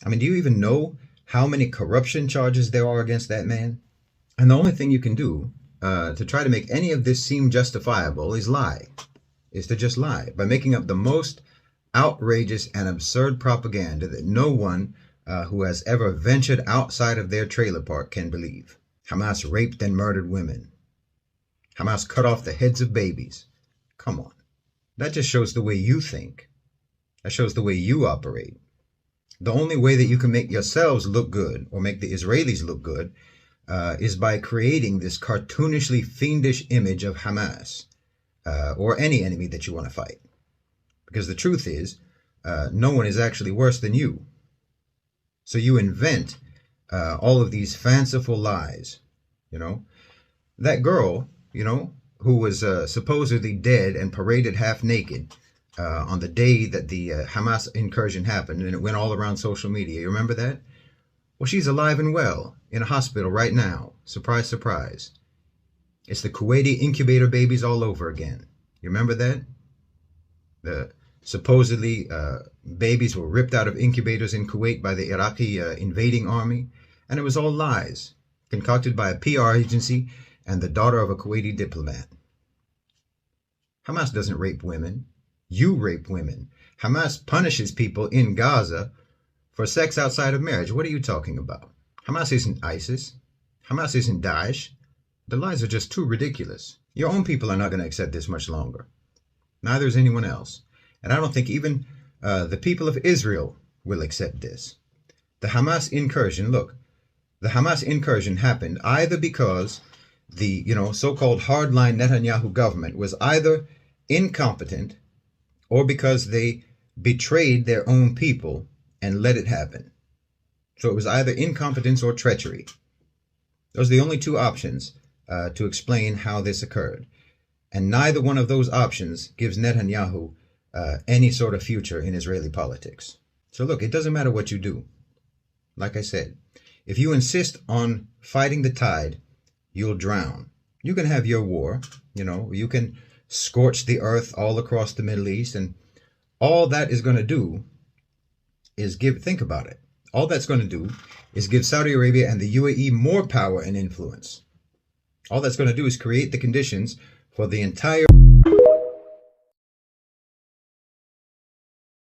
I mean, do you even know how many corruption charges there are against that man? And the only thing you can do to try to make any of this seem justifiable is lie, is to just lie by making up the most outrageous and absurd propaganda that no one who has ever ventured outside of their trailer park can believe. Hamas raped and murdered women. Hamas cut off the heads of babies. Come on. That just shows the way you think. That shows the way you operate. The only way that you can make yourselves look good or make the Israelis look good is by creating this cartoonishly fiendish image of Hamas or any enemy that you want to fight. Because the truth is, no one is actually worse than you. So you invent all of these fanciful lies. You know, that girl, who was supposedly dead and paraded half naked on the day that the Hamas incursion happened, and it went all around social media. You remember that? Well, she's alive and well in a hospital right now. Surprise, surprise. It's the Kuwaiti incubator babies all over again. You remember that? The supposedly babies were ripped out of incubators in Kuwait by the Iraqi invading army, and it was all lies concocted by a PR agency and the daughter of a Kuwaiti diplomat. Hamas doesn't rape women. You rape women. Hamas punishes people in Gaza for sex outside of marriage. What are you talking about? Hamas isn't ISIS. Hamas isn't Daesh. The lies are just too ridiculous. Your own people are not going to accept this much longer. Neither is anyone else. And I don't think even the people of Israel will accept this. The Hamas incursion, look, the Hamas incursion happened either because the, so-called hardline Netanyahu government was either incompetent or because they betrayed their own people and let it happen. So it was either incompetence or treachery. Those are the only two options to explain how this occurred. And neither one of those options gives Netanyahu any sort of future in Israeli politics. So look, it doesn't matter what you do. Like I said, if you insist on fighting the tide, you'll drown. You can have your war, you can scorch the earth all across the Middle East, and all that is going to do is think about it. All that's going to do is give Saudi Arabia and the UAE more power and influence. All that's going to do is create the conditions for the entire